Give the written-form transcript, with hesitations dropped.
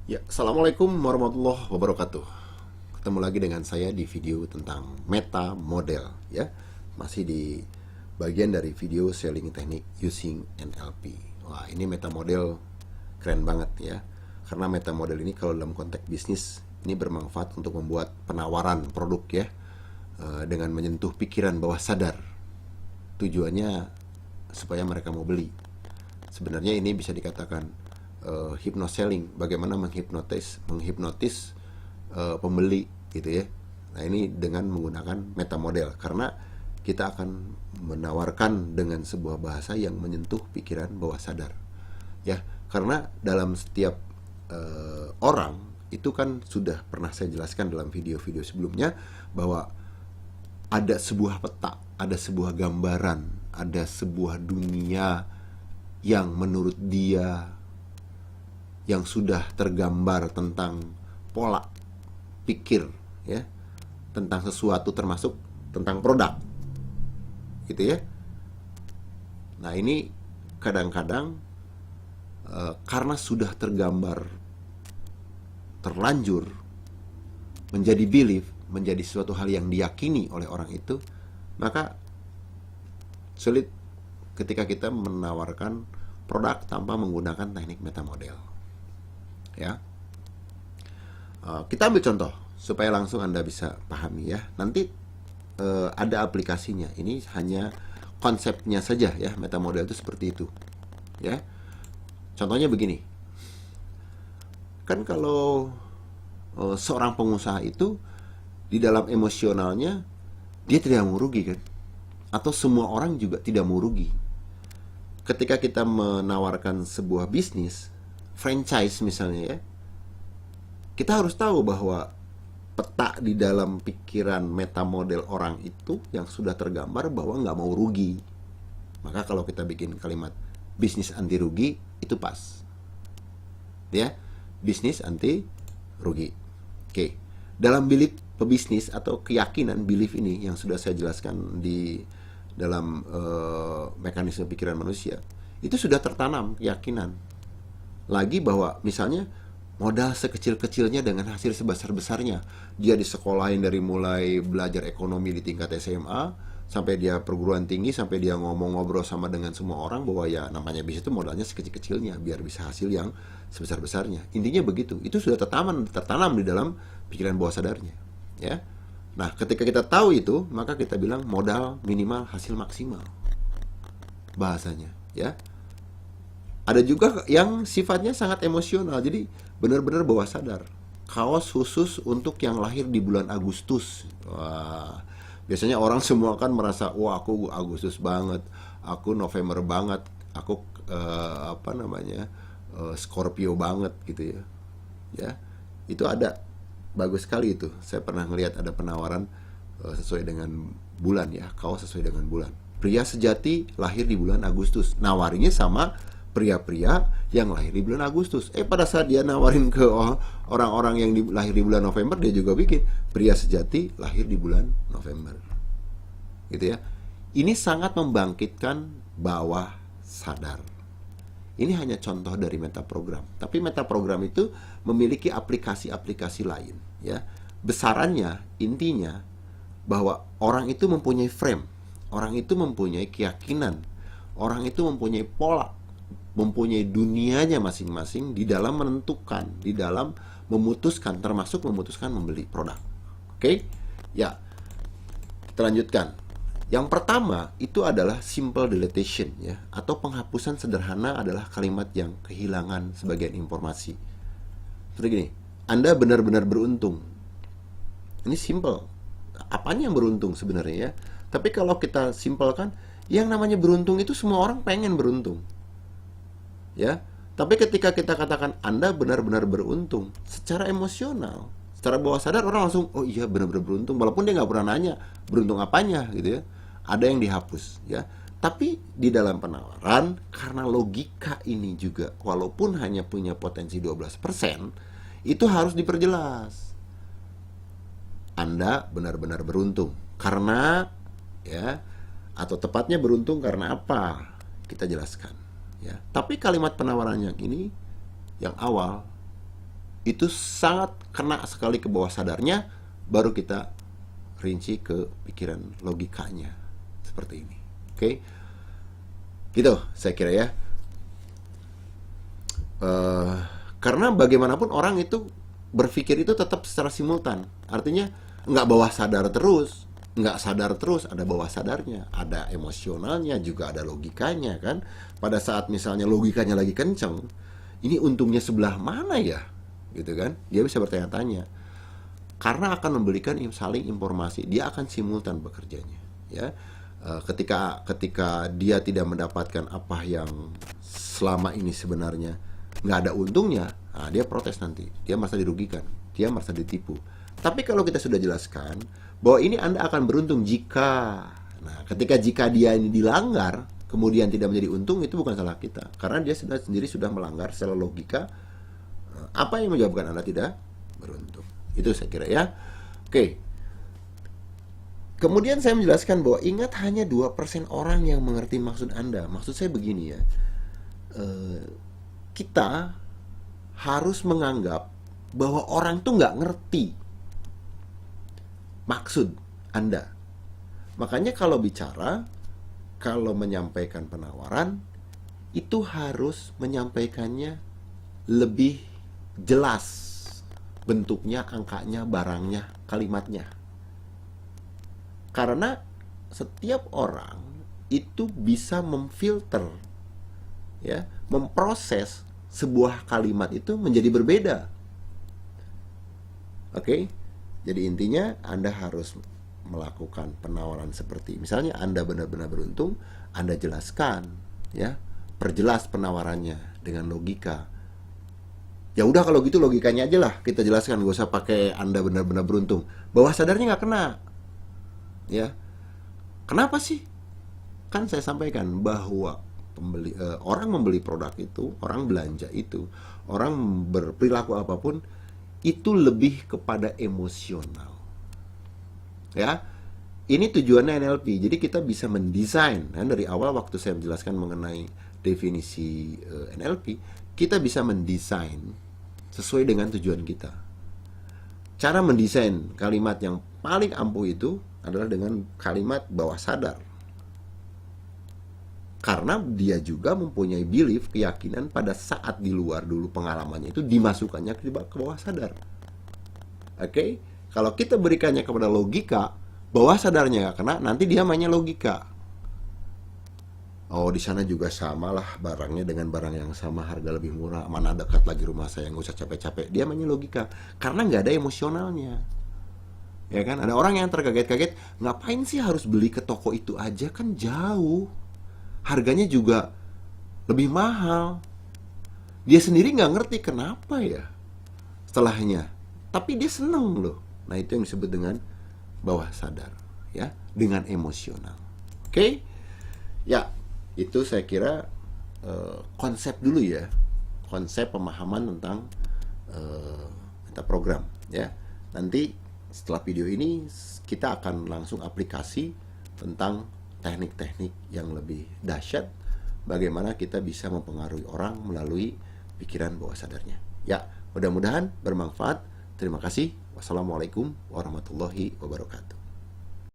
Ya, Assalamualaikum warahmatullahi wabarakatuh. Ketemu lagi dengan saya di video tentang meta model ya. Masih di bagian dari video selling teknik using NLP. Wah, ini meta model keren banget ya. Karena meta model ini kalau dalam konteks bisnis ini bermanfaat untuk membuat penawaran produk ya, dengan menyentuh pikiran bawah sadar. Tujuannya supaya mereka mau beli. Sebenarnya ini bisa dikatakan hypnoselling, bagaimana menghipnotis pembeli gitu ya. Nah, ini dengan menggunakan meta model karena kita akan menawarkan dengan sebuah bahasa yang menyentuh pikiran bawah sadar. Ya, karena dalam setiap orang itu kan sudah pernah saya jelaskan dalam video-video sebelumnya bahwa ada sebuah peta, ada sebuah gambaran, ada sebuah dunia yang menurut dia yang sudah tergambar tentang pola pikir ya, tentang sesuatu termasuk tentang produk gitu ya. Nah, ini kadang-kadang karena sudah tergambar terlanjur menjadi belief, menjadi suatu hal yang diyakini oleh orang itu, maka sulit ketika kita menawarkan produk tanpa menggunakan teknik meta model ya. Kita ambil contoh supaya langsung Anda bisa pahami ya. Nanti ada aplikasinya. Ini hanya konsepnya saja ya. Meta model itu seperti itu ya. Contohnya begini. Kan kalau seorang pengusaha itu di dalam emosionalnya dia tidak mau rugi kan? Atau semua orang juga tidak mau rugi. Ketika kita menawarkan sebuah bisnis, franchise misalnya ya, kita harus tahu bahwa peta di dalam pikiran meta model orang itu yang sudah tergambar bahwa nggak mau rugi. Maka kalau kita bikin kalimat bisnis anti rugi, itu pas ya, bisnis anti rugi. Oke, dalam belief pebisnis atau keyakinan belief ini yang sudah saya jelaskan di dalam mekanisme pikiran manusia, itu sudah tertanam keyakinan lagi bahwa misalnya modal sekecil-kecilnya dengan hasil sebesar-besarnya. Dia disekolahin dari mulai belajar ekonomi di tingkat SMA sampai dia perguruan tinggi, sampai dia ngomong-ngobrol sama dengan semua orang bahwa ya namanya bisnis itu modalnya sekecil-kecilnya biar bisa hasil yang sebesar-besarnya. Intinya begitu. Itu sudah tertanam di dalam pikiran bawah sadarnya, ya. Nah, ketika kita tahu itu, maka kita bilang modal minimal hasil maksimal bahasanya, ya. Ada juga yang sifatnya sangat emosional, jadi benar-benar bawah sadar. Kaos khusus untuk yang lahir di bulan Agustus. Wah, biasanya orang semua kan merasa, wah aku Agustus banget, aku November banget, aku Scorpio banget gitu ya. Ya, itu ada, bagus sekali itu. Saya pernah ngelihat ada penawaran sesuai dengan bulan ya, kaos sesuai dengan bulan. Pria sejati lahir di bulan Agustus, nawarinya sama pria-pria yang lahir di bulan Agustus. Pada saat dia nawarin ke orang-orang yang lahir di bulan November, dia juga bikin pria sejati lahir di bulan November. Gitu ya. Ini sangat membangkitkan bawah sadar. Ini hanya contoh dari metaprogram. Tapi metaprogram itu memiliki aplikasi-aplikasi lain, ya. Besarannya, intinya bahwa orang itu mempunyai frame, orang itu mempunyai keyakinan, orang itu mempunyai pola, mempunyai dunianya masing-masing di dalam menentukan, di dalam memutuskan, termasuk memutuskan membeli produk. Oke? Ya, kita lanjutkan. Yang pertama itu adalah simple deletion ya, atau penghapusan sederhana adalah kalimat yang kehilangan sebagian informasi. Seperti gini, Anda benar-benar beruntung. Ini simple. Apanya yang beruntung sebenarnya ya? Tapi kalau kita simpelkan, yang namanya beruntung itu semua orang pengen beruntung. Ya, tapi ketika kita katakan Anda benar-benar beruntung secara emosional, secara bawah sadar orang langsung, oh iya benar-benar beruntung, walaupun dia nggak pernah nanya beruntung apanya gitu ya. Ada yang dihapus ya. Tapi di dalam penawaran, karena logika ini juga walaupun hanya punya potensi 12%, itu harus diperjelas. Anda benar-benar beruntung karena ya, atau tepatnya beruntung karena apa? Kita jelaskan ya. Tapi kalimat penawaran yang ini, yang awal, itu sangat kena sekali ke bawah sadarnya, baru kita rinci ke pikiran logikanya seperti ini. Oke, gitu saya kira ya. Karena bagaimanapun orang itu berpikir itu tetap secara simultan, artinya nggak bawah sadar terus, nggak sadar terus, ada bawah sadarnya, ada emosionalnya, juga ada logikanya kan. Pada saat misalnya logikanya lagi kenceng, ini untungnya sebelah mana ya, gitu kan? Dia bisa bertanya-tanya, karena akan memberikan saling informasi, dia akan simultan bekerjanya, ya. Ketika dia tidak mendapatkan apa yang selama ini sebenarnya nggak ada untungnya, nah dia protes nanti, dia merasa dirugikan, dia merasa ditipu. Tapi kalau kita sudah jelaskan bahwa ini Anda akan beruntung jika, nah jika dia ini dilanggar kemudian tidak menjadi untung, itu bukan salah kita, karena dia sendiri sudah melanggar secara logika. Apa yang menyebabkan Anda tidak beruntung? Itu saya kira ya. Oke. Kemudian saya menjelaskan bahwa ingat hanya 2% orang yang mengerti maksud Anda. Maksud saya begini ya. Kita harus menganggap bahwa orang tuh nggak ngerti maksud Anda. Makanya kalau menyampaikan penawaran, itu harus menyampaikannya lebih jelas. Bentuknya, angkanya, barangnya, kalimatnya. Karena setiap orang itu bisa memfilter, ya, memproses sebuah kalimat itu menjadi berbeda. Oke? Jadi intinya Anda harus melakukan penawaran seperti, misalnya Anda benar-benar beruntung, Anda jelaskan, ya, perjelas penawarannya dengan logika. Ya udah kalau gitu logikanya aja lah kita jelaskan, gak usah pakai Anda benar-benar beruntung. Bawah sadarnya nggak kena. Ya, kenapa sih? Kan saya sampaikan bahwa orang membeli produk itu, orang belanja itu, orang berperilaku apapun itu lebih kepada emosional. Ya, ini tujuannya NLP. Jadi kita bisa mendesain. Kan dari awal waktu saya menjelaskan mengenai definisi NLP, kita bisa mendesain sesuai dengan tujuan kita. Cara mendesain kalimat yang paling ampuh itu adalah dengan kalimat bawah sadar. Karena dia juga mempunyai belief, keyakinan pada saat di luar dulu pengalamannya itu dimasukkannya ke bawah sadar. Oke? Kalau kita berikannya kepada logika, bawah sadarnya nggak kena, nanti dia mainnya logika. Oh, di sana juga sama lah barangnya dengan barang yang sama, harga lebih murah, mana dekat lagi rumah saya, nggak usah capek-capek. Dia mainnya logika, karena nggak ada emosionalnya. Ya kan, ada orang yang terkaget-kaget, ngapain sih harus beli ke toko itu aja, kan jauh, harganya juga lebih mahal. Dia sendiri nggak ngerti kenapa ya setelahnya, tapi dia seneng loh. Nah itu yang disebut dengan bawah sadar, ya, dengan emosional. Oke? Ya, itu saya kira konsep dulu ya, konsep pemahaman tentang program ya. Nanti setelah video ini kita akan langsung aplikasi tentang teknik-teknik yang lebih dahsyat, bagaimana kita bisa mempengaruhi orang melalui pikiran bawah sadarnya. Ya, mudah-mudahan bermanfaat. Terima kasih. Wassalamualaikum warahmatullahi wabarakatuh.